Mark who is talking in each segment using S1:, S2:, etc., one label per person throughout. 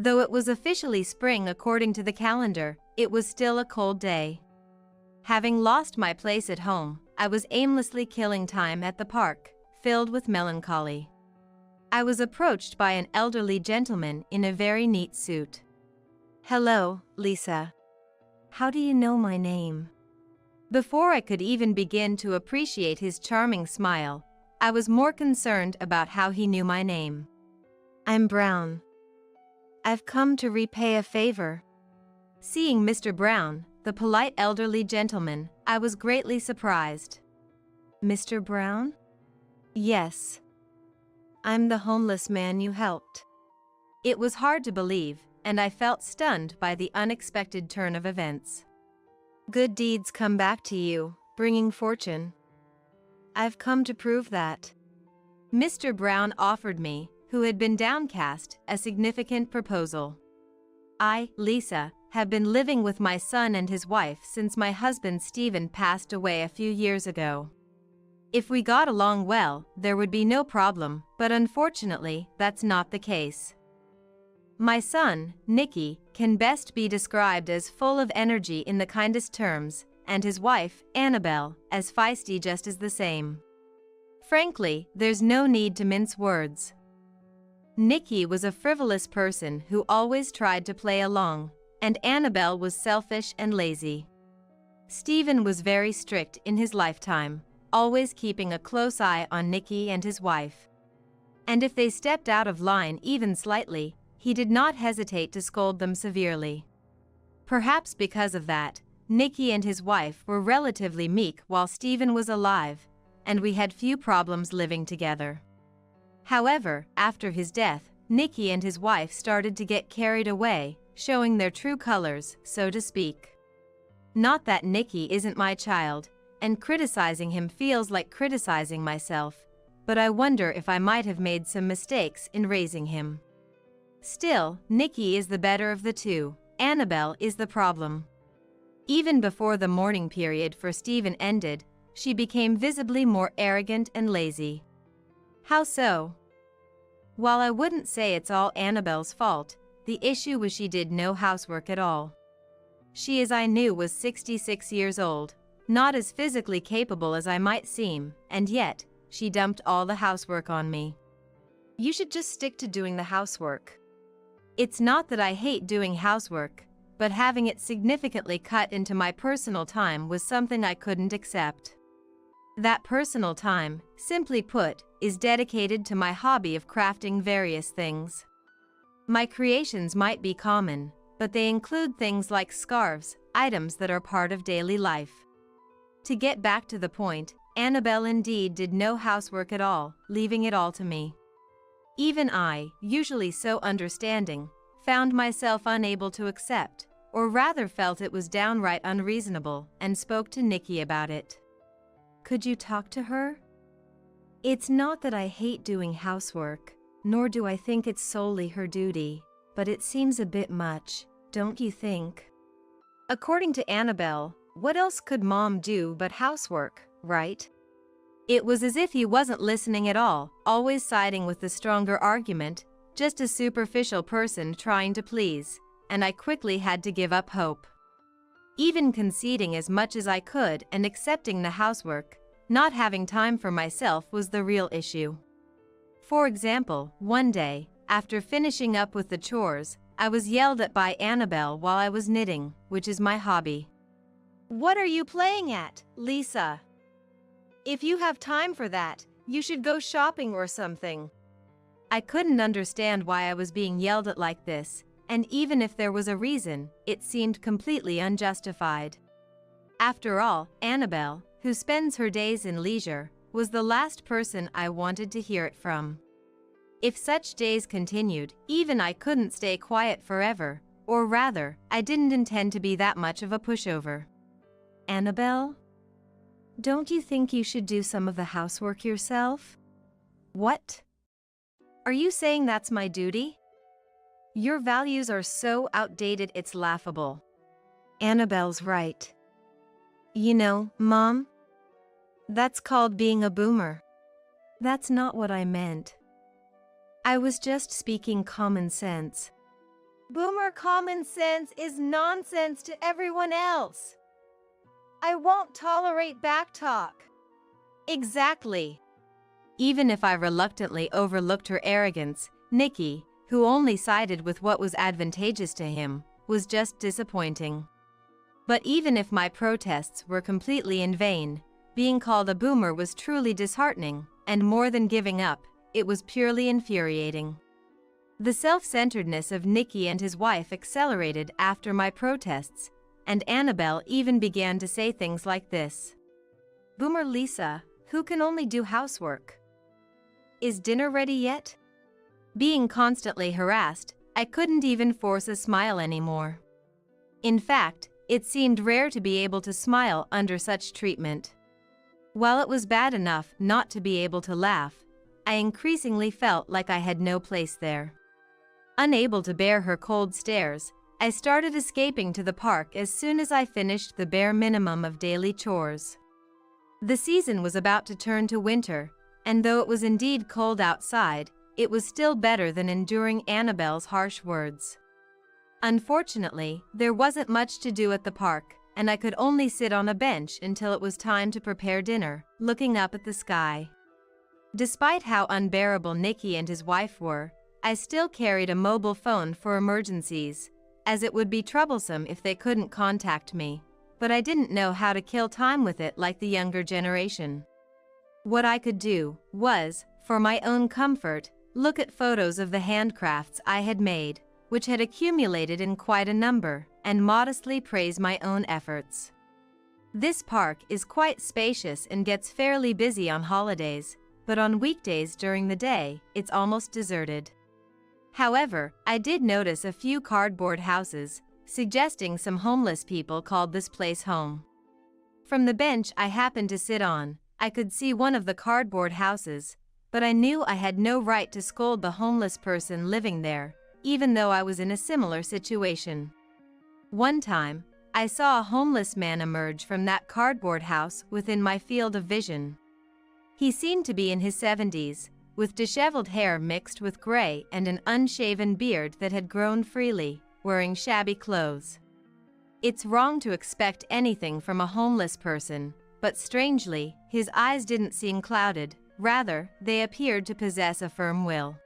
S1: Though it was officially spring according to the calendar, it was still a cold day. Having lost my place at home, I was aimlessly killing time at the park, filled with melancholy. I was approached by an elderly gentleman in a very neat suit. "Hello, Lisa. How do you know my name?" Before I could even begin to appreciate his charming smile, I was more concerned about how he knew my name. "I'm Brown. I've come to repay a favor." Seeing Mr. Brown, the polite elderly gentleman, I was greatly surprised. "Mr. Brown?" "Yes. I'm the homeless man you helped." It was hard to believe, and I felt stunned by the unexpected turn of events. "Good deeds come back to you, bringing fortune. I've come to prove that." Mr. Brown offered me, who had been downcast, a significant proposal. I, Lisa, have been living with my son and his wife since my husband Stephen passed away a few years ago. If we got along well, there would be no problem, but unfortunately, that's not the case. My son, Nicky, can best be described as full of energy in the kindest terms, and his wife, Annabelle, as feisty just as the same. Frankly, there's no need to mince words. Nicky was a frivolous person who always tried to play along, and Annabelle was selfish and lazy. Stephen was very strict in his lifetime, always keeping a close eye on Nicky and his wife. And if they stepped out of line even slightly, he did not hesitate to scold them severely. Perhaps because of that, Nicky and his wife were relatively meek while Stephen was alive, and we had few problems living together. However, after his death, Nicky and his wife started to get carried away, showing their true colors, so to speak. Not that Nicky isn't my child, and criticizing him feels like criticizing myself, but I wonder if I might have made some mistakes in raising him. Still, Nicky is the better of the two, Annabelle is the problem. Even before the mourning period for Stephen ended, she became visibly more arrogant and lazy. How so? While I wouldn't say it's all Annabelle's fault, the issue was she did no housework at all. She, as I knew, was 66 years old, not as physically capable as I might seem, and yet, she dumped all the housework on me. "You should just stick to doing the housework." It's not that I hate doing housework, but having it significantly cut into my personal time was something I couldn't accept. That personal time, simply put, is dedicated to my hobby of crafting various things. My creations might be common, but they include things like scarves, items that are part of daily life. To get back to the point, Annabelle indeed did no housework at all, leaving it all to me. Even I, usually so understanding, found myself unable to accept, or rather felt it was downright unreasonable, and spoke to Nicky about it. "Could you talk to her? It's not that I hate doing housework, nor do I think it's solely her duty, but it seems a bit much, don't you think?" According to Annabelle, what else could Mom do but housework, right? It was as if he wasn't listening at all, always siding with the stronger argument, just a superficial person trying to please, and I quickly had to give up hope. Even conceding as much as I could and accepting the housework, not having time for myself was the real issue. For example, one day, after finishing up with the chores, I was yelled at by Annabelle while I was knitting, which is my hobby. "What are you playing at, Lisa? If you have time for that, you should go shopping or something." I couldn't understand why I was being yelled at like this, and even if there was a reason, it seemed completely unjustified. After all, Annabelle, who spends her days in leisure, was the last person I wanted to hear it from. If such days continued, even I couldn't stay quiet forever, or rather, I didn't intend to be that much of a pushover. "Annabelle? Don't you think you should do some of the housework yourself?" "What? Are you saying that's my duty? Your values are so outdated it's laughable." Annabelle's right. "You know, Mom, that's called being a boomer." "That's not what I meant. I was just speaking common sense. Boomer common sense is nonsense to everyone else. I won't tolerate backtalk. Exactly. Even if I reluctantly overlooked her arrogance, Nikki, who only sided with what was advantageous to him, was just disappointing. But even if my protests were completely in vain, being called a boomer was truly disheartening, and more than giving up, it was purely infuriating. The self-centeredness of Nikki and his wife accelerated after my protests, and Annabelle even began to say things like this. Boomer Lisa, who can only do housework. Is dinner ready yet? Being constantly harassed, I couldn't even force a smile anymore. In fact, it seemed rare to be able to smile under such treatment. While it was bad enough not to be able to laugh, I increasingly felt like I had no place there. Unable to bear her cold stares, I started escaping to the park as soon as I finished the bare minimum of daily chores. The season was about to turn to winter, and though it was indeed cold outside, it was still better than enduring Annabelle's harsh words. Unfortunately, there wasn't much to do at the park, and I could only sit on a bench until it was time to prepare dinner, looking up at the sky. Despite how unbearable Nikki and his wife were, I still carried a mobile phone for emergencies, as it would be troublesome if they couldn't contact me, but I didn't know how to kill time with it like the younger generation. What I could do was, for my own comfort, look at photos of the handcrafts I had made, which had accumulated in quite a number, and modestly praise my own efforts. This park is quite spacious and gets fairly busy on holidays, but on weekdays during the day, it's almost deserted. However, I did notice a few cardboard houses, suggesting some homeless people called this place home. From the bench I happened to sit on, I could see one of the cardboard houses, but I knew I had no right to scold the homeless person living there, even though I was in a similar situation. One time, I saw a homeless man emerge from that cardboard house within my field of vision. He seemed to be in his 70s, with disheveled hair mixed with gray and an unshaven beard that had grown freely, wearing shabby clothes. It's wrong to expect anything from a homeless person, but strangely, his eyes didn't seem clouded, rather, they appeared to possess a firm will.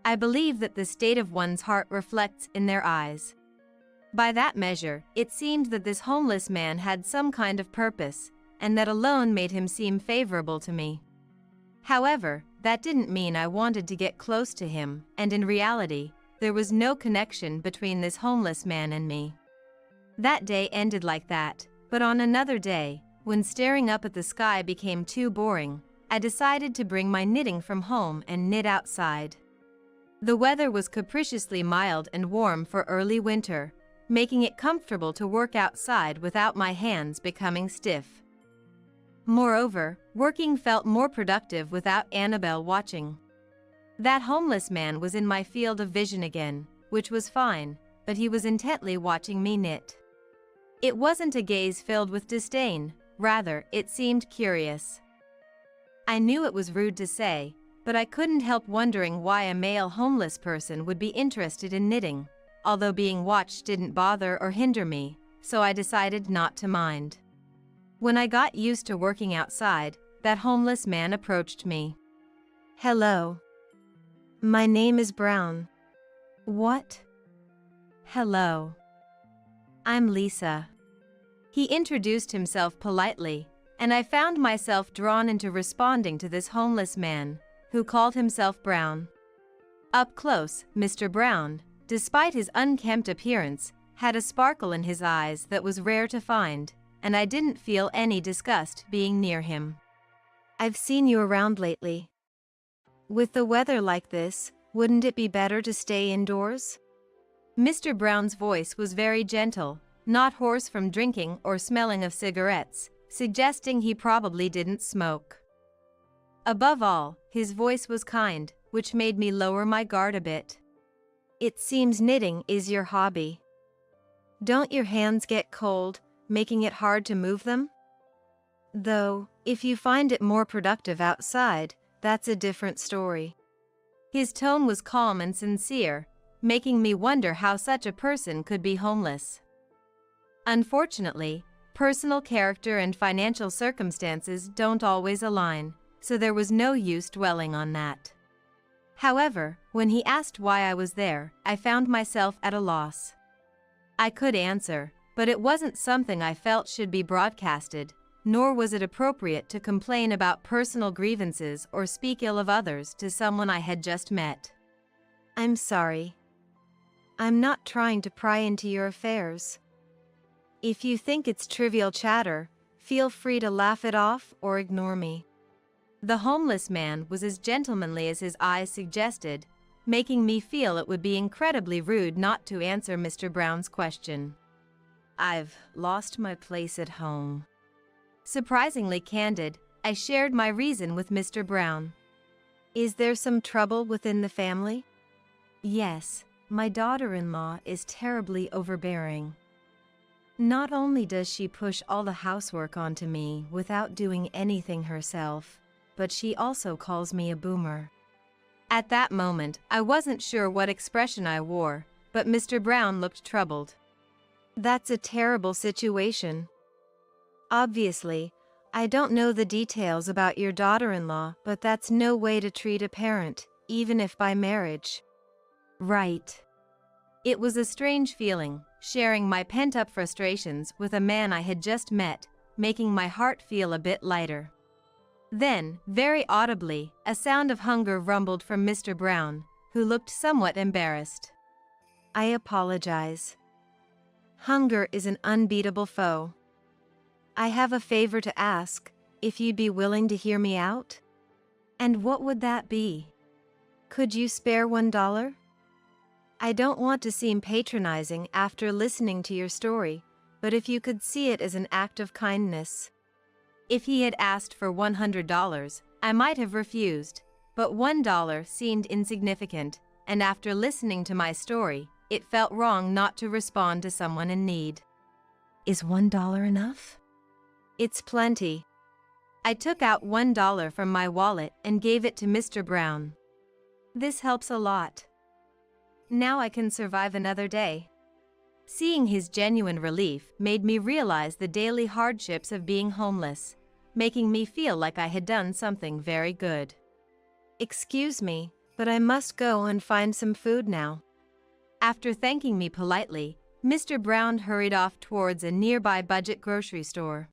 S1: I believe that the state of one's heart reflects in their eyes. By that measure, it seemed that this homeless man had some kind of purpose, and that alone made him seem favorable to me. However, that didn't mean I wanted to get close to him, and in reality, there was no connection between this homeless man and me. That day ended like that, but on another day, when staring up at the sky became too boring, I decided to bring my knitting from home and knit outside. The weather was capriciously mild and warm for early winter, making it comfortable to work outside without my hands becoming stiff. Moreover, working felt more productive without Annabelle watching. That homeless man was in my field of vision again, which was fine, but he was intently watching me knit. It wasn't a gaze filled with disdain, rather, it seemed curious. I knew it was rude to say, but I couldn't help wondering why a male homeless person would be interested in knitting, although being watched didn't bother or hinder me, so I decided not to mind. When I got used to working outside, that homeless man approached me. Hello. My name is Brown. What? Hello. I'm Lisa. He introduced himself politely, and I found myself drawn into responding to this homeless man, who called himself Brown. Up close, Mr. Brown, despite his unkempt appearance, had a sparkle in his eyes that was rare to find, and I didn't feel any disgust being near him. I've seen you around lately. With the weather like this, wouldn't it be better to stay indoors? Mr. Brown's voice was very gentle, not hoarse from drinking or smelling of cigarettes, suggesting he probably didn't smoke. Above all, his voice was kind, which made me lower my guard a bit. It seems knitting is your hobby. Don't your hands get cold, making it hard to move them? Though, if you find it more productive outside, that's a different story. His tone was calm and sincere, making me wonder how such a person could be homeless. Unfortunately, personal character and financial circumstances don't always align, so there was no use dwelling on that. However, when he asked why I was there, I found myself at a loss. I could answer, but it wasn't something I felt should be broadcasted, nor was it appropriate to complain about personal grievances or speak ill of others to someone I had just met.
S2: I'm sorry. I'm not trying to pry into your affairs. If you think it's trivial chatter, feel free to laugh it off or ignore me.
S1: The homeless man was as gentlemanly as his eyes suggested, making me feel it would be incredibly rude not to answer Mr. Brown's question. I've lost my place at home. Surprisingly candid, I shared my reason with Mr. Brown.
S2: Is there some trouble within the family?
S1: Yes, my daughter-in-law is terribly overbearing.
S2: Not only does she push all the housework onto me without doing anything herself, but she also calls me a boomer.
S1: At that moment, I wasn't sure what expression I wore, but Mr. Brown looked troubled.
S2: That's a terrible situation. Obviously, I don't know the details about your daughter-in-law, but that's no way to treat a parent, even if by marriage.
S1: Right. It was a strange feeling, sharing my pent-up frustrations with a man I had just met, making my heart feel a bit lighter. Then, very audibly, a sound of hunger rumbled from Mr. Brown, who looked somewhat embarrassed.
S2: I apologize. Hunger is an unbeatable foe. I have a favor to ask, if you'd be willing to hear me out?
S1: And what would that be?
S2: Could you spare $1? I don't want to seem patronizing after listening to your story, but if you could see it as an act of kindness.
S1: If he had asked for $100, I might have refused, but $1 seemed insignificant, and after listening to my story, it felt wrong not to respond to someone in need.
S2: Is $1 enough?
S1: It's plenty. I took out $1 from my wallet and gave it to Mr. Brown. This helps a lot. Now I can survive another day. Seeing his genuine relief made me realize the daily hardships of being homeless, making me feel like I had done something very good.
S2: Excuse me, but I must go and find some food now.
S1: After thanking me politely, Mr. Brown hurried off towards a nearby budget grocery store.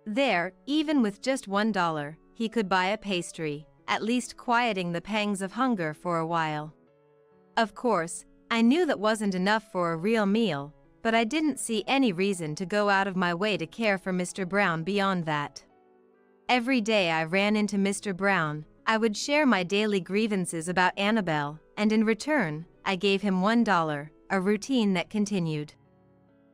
S1: There, even with just $1, he could buy a pastry, at least quieting the pangs of hunger for a while. Of course, I knew that wasn't enough for a real meal, but I didn't see any reason to go out of my way to care for Mr. Brown beyond that. Every day I ran into Mr. Brown, I would share my daily grievances about Annabelle, and in return, I gave him $1, a routine that continued.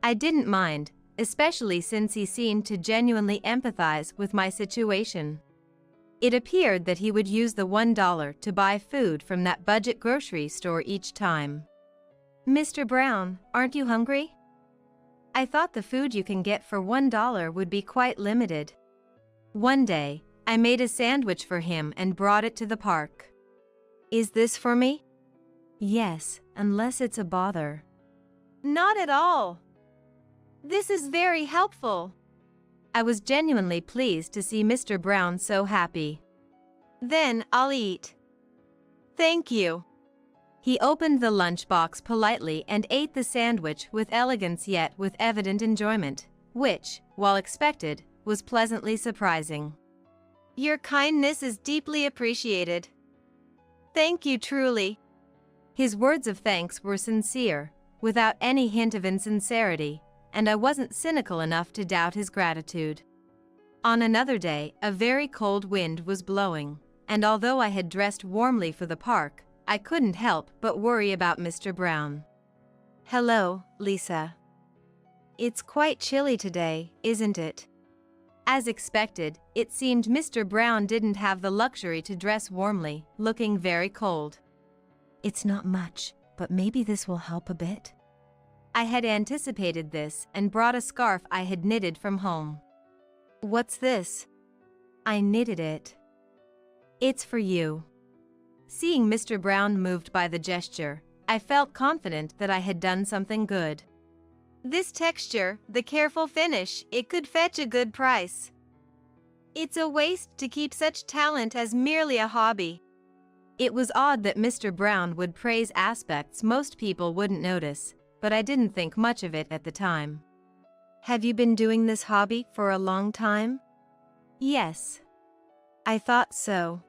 S1: I didn't mind, especially since he seemed to genuinely empathize with my situation. It appeared that he would use the $1 to buy food from that budget grocery store each time.
S2: Mr. Brown, aren't you hungry?
S1: I thought the food you can get for $1 would be quite limited. One day, I made a sandwich for him and brought it to the park.
S2: Is this for me?
S1: Yes, unless it's a bother.
S2: Not at all. This is very helpful.
S1: I was genuinely pleased to see Mr. Brown so happy.
S2: Then I'll eat. Thank you.
S1: He opened the lunchbox politely and ate the sandwich with elegance yet with evident enjoyment, which, while expected, was pleasantly surprising.
S2: Your kindness is deeply appreciated. Thank you truly.
S1: His words of thanks were sincere, without any hint of insincerity, and I wasn't cynical enough to doubt his gratitude. On another day, a very cold wind was blowing, and although I had dressed warmly for the park, I couldn't help but worry about Mr. Brown.
S2: Hello, Lisa. It's quite chilly today, isn't it?
S1: As expected, it seemed Mr. Brown didn't have the luxury to dress warmly, looking very cold.
S2: It's not much, but maybe this will help a bit.
S1: I had anticipated this and brought a scarf I had knitted from home.
S2: What's this?
S1: I knitted it. It's for you. Seeing Mr. Brown moved by the gesture, I felt confident that I had done something good.
S2: This texture, the careful finish, it could fetch a good price. It's a waste to keep such talent as merely a hobby.
S1: It was odd that Mr. Brown would praise aspects most people wouldn't notice, but I didn't think much of it at the time.
S2: Have you been doing this hobby for a long time?
S1: Yes.
S2: I thought so.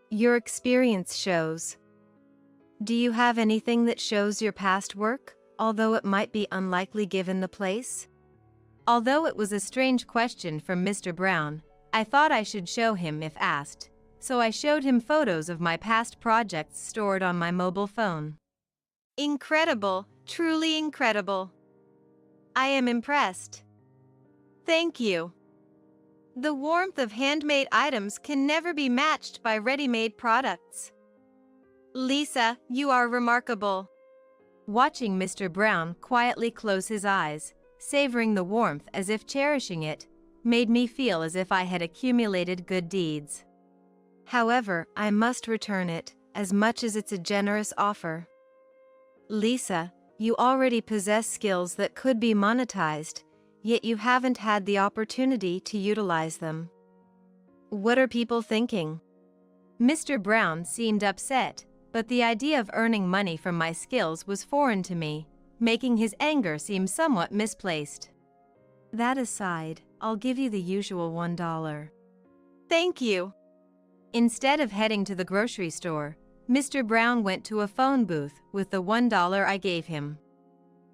S2: Your experience shows. Do you have anything that shows your past work, although it might be unlikely given the place?
S1: Although it was a strange question from Mr. Brown, I thought I should show him if asked, so I showed him photos of my past projects stored on my mobile phone.
S2: Incredible, truly incredible. I am impressed. Thank you. The warmth of handmade items can never be matched by ready-made products. Lisa, you are remarkable.
S1: Watching Mr. Brown quietly close his eyes, savoring the warmth as if cherishing it, made me feel as if I had accumulated good deeds.
S2: However, I must return it, as much as it's a generous offer. Lisa, you already possess skills that could be monetized, yet you haven't had the opportunity to utilize them. What are people thinking?
S1: Mr. Brown seemed upset, but the idea of earning money from my skills was foreign to me, making his anger seem somewhat misplaced.
S2: That aside, I'll give you the usual $1.
S1: Thank you. Instead of heading to the grocery store, Mr. Brown went to a phone booth with the $1 I gave him.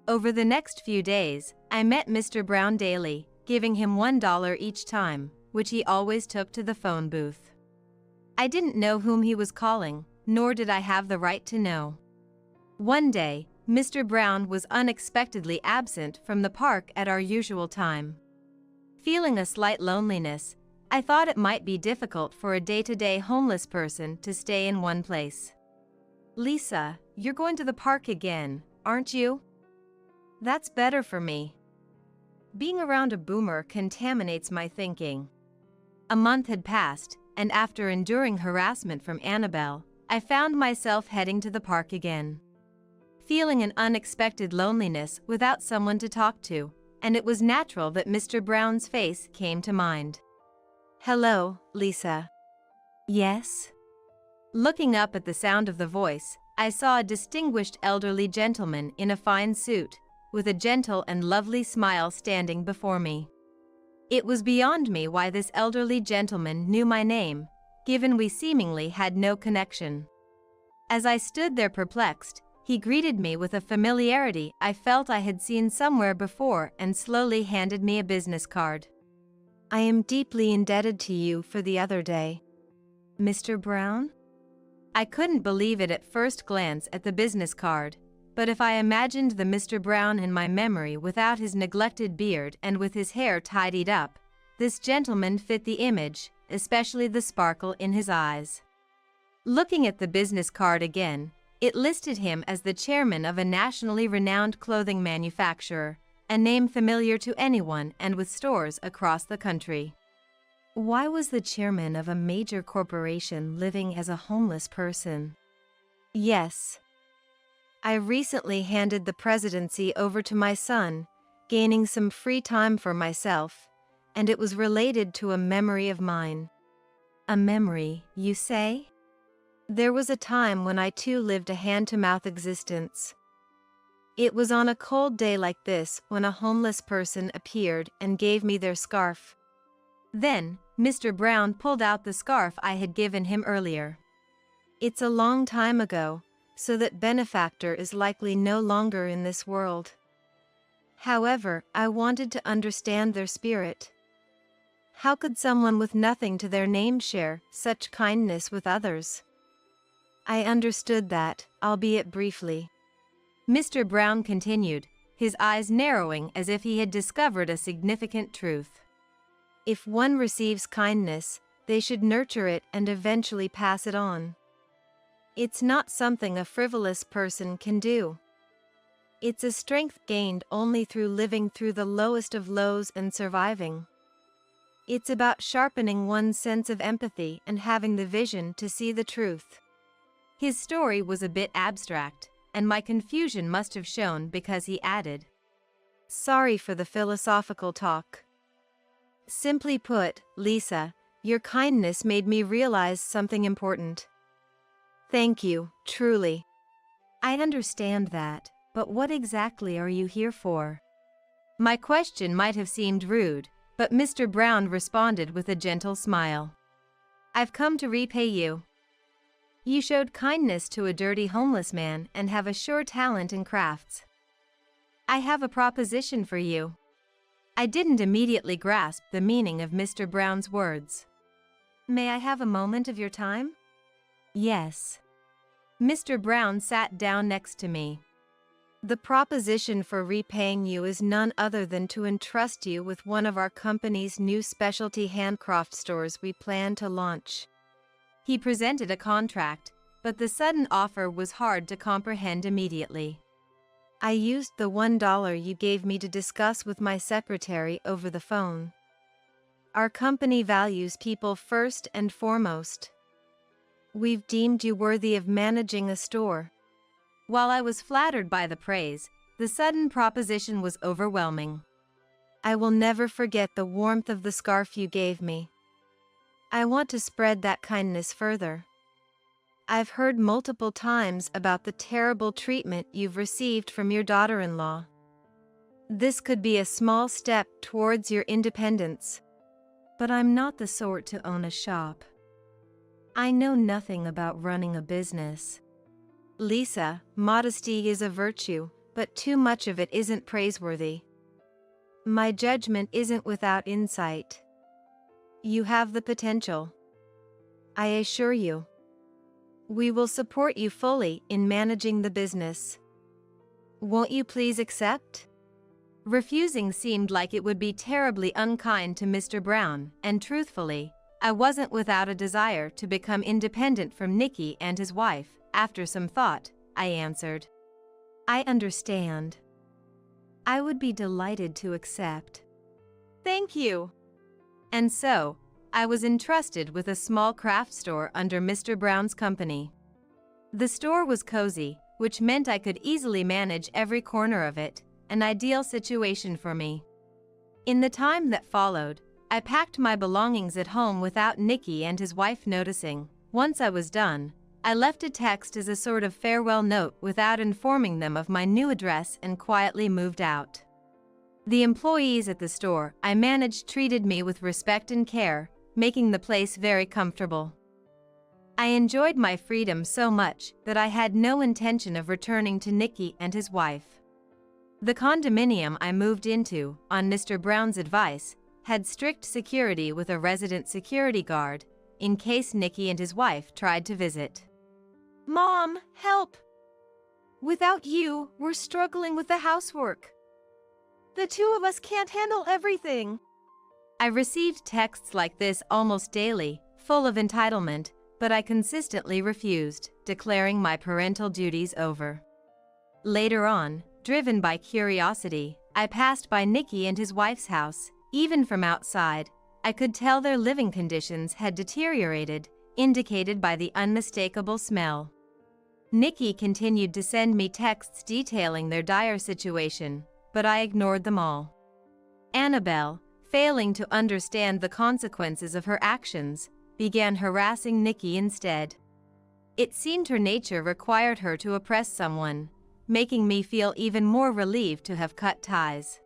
S1: Over the next few days, I met Mr. Brown daily, giving him $1 each time, which he always took to the phone booth. I didn't know whom he was calling, nor did I have the right to know. One day, Mr. Brown was unexpectedly absent from the park at our usual time. Feeling a slight loneliness, I thought it might be difficult for a day-to-day homeless person to stay in one place.
S2: Lisa, you're going to the park again, aren't you? That's better for me. Being around a boomer contaminates my thinking.
S1: A month had passed, and after enduring harassment from Annabelle, I found myself heading to the park again. Feeling an unexpected loneliness without someone to talk to, and it was natural that Mr. Brown's face came to mind.
S2: Hello, Lisa.
S1: Yes? Looking up at the sound of the voice, I saw a distinguished elderly gentleman in a fine suit, with a gentle and lovely smile standing before me. It was beyond me why this elderly gentleman knew my name, given we seemingly had no connection. As I stood there perplexed, he greeted me with a familiarity I felt I had seen somewhere before and slowly handed me a business card.
S2: I am deeply indebted to you for the other day. Mr. Brown?
S1: I couldn't believe it at first glance at the business card, but if I imagined the Mr. Brown in my memory without his neglected beard and with his hair tidied up, this gentleman fit the image, especially the sparkle in his eyes. Looking at the business card again, it listed him as the chairman of a nationally renowned clothing manufacturer, a name familiar to anyone and with stores across the country.
S2: Why was the chairman of a major corporation living as a homeless person? Yes. I recently handed the presidency over to my son, gaining some free time for myself, and it was related to a memory of mine.
S1: A memory, you say?
S2: There was a time when I too lived a hand-to-mouth existence. It was on a cold day like this when a homeless person appeared and gave me their scarf.
S1: Then, Mr. Brown pulled out the scarf I had given him earlier.
S2: It's a long time ago, so that benefactor is likely no longer in this world. However, I wanted to understand their spirit. How could someone with nothing to their name share such kindness with others? I understood that, albeit briefly.
S1: Mr. Brown continued, his eyes narrowing as if he had discovered a significant truth.
S2: If one receives kindness, they should nurture it and eventually pass it on. It's not something a frivolous person can do. It's a strength gained only through living through the lowest of lows and surviving. It's about sharpening one's sense of empathy and having the vision to see the truth.
S1: His story was a bit abstract, and my confusion must have shown because he added,
S2: Sorry for the philosophical talk. Simply put, Lisa, your kindness made me realize something important. Thank you, truly.
S1: I understand that, but what exactly are you here for? My question might have seemed rude, but Mr. Brown responded with a gentle smile. I've come to repay you. You showed kindness to a dirty homeless man and have a sure talent in crafts. I have a proposition for you. I didn't immediately grasp the meaning of Mr. Brown's words. May I have a moment of your time? Yes. Mr. Brown sat down next to me.
S2: The proposition for repaying you is none other than to entrust you with one of our company's new specialty handcraft stores we plan to launch.
S1: He presented a contract, but the sudden offer was hard to comprehend immediately.
S2: I used the $1 you gave me to discuss with my secretary over the phone. Our company values people first and foremost. We've deemed you worthy of managing a store.
S1: While I was flattered by the praise, the sudden proposition was overwhelming.
S2: I will never forget the warmth of the scarf you gave me. I want to spread that kindness further. I've heard multiple times about the terrible treatment you've received from your daughter-in-law. This could be a small step towards your independence.
S1: But I'm not the sort to own a shop. I know nothing about running a business.
S2: Lisa, modesty is a virtue, but too much of it isn't praiseworthy. My judgment isn't without insight. You have the potential. I assure you. We will support you fully in managing the business. Won't you please accept?
S1: Refusing seemed like it would be terribly unkind to Mr. Brown, and truthfully, I wasn't without a desire to become independent from Nicky and his wife. After some thought, I answered, I understand. I would be delighted to accept.
S2: Thank you.
S1: And so, I was entrusted with a small craft store under Mr. Brown's company. The store was cozy, which meant I could easily manage every corner of it, an ideal situation for me. In the time that followed, I packed my belongings at home without Nicky and his wife noticing. Once I was done, I left a text as a sort of farewell note without informing them of my new address and quietly moved out. The employees at the store I managed treated me with respect and care, making the place very comfortable. I enjoyed my freedom so much that I had no intention of returning to Nicky and his wife. The condominium I moved into, on Mr. Brown's advice, had strict security with a resident security guard, in case Nicky and his wife tried to visit.
S2: Mom, help! Without you, we're struggling with the housework. The two of us can't handle everything.
S1: I received texts like this almost daily, full of entitlement, but I consistently refused, declaring my parental duties over. Later on, driven by curiosity, I passed by Nicky and his wife's house. Even from outside, I could tell their living conditions had deteriorated, indicated by the unmistakable smell. Nicky continued to send me texts detailing their dire situation, but I ignored them all. Annabelle, failing to understand the consequences of her actions, began harassing Nicky instead. It seemed her nature required her to oppress someone, making me feel even more relieved to have cut ties.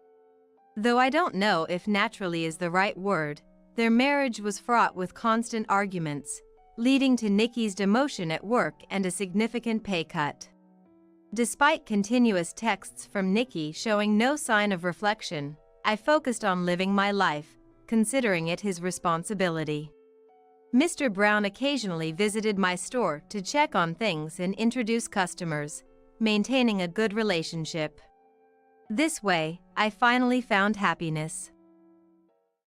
S1: Though I don't know if naturally is the right word, their marriage was fraught with constant arguments, leading to Nicky's demotion at work and a significant pay cut. Despite continuous texts from Nicky showing no sign of reflection, I focused on living my life, considering it his responsibility. Mr. Brown occasionally visited my store to check on things and introduce customers, maintaining a good relationship. This way, I finally found happiness.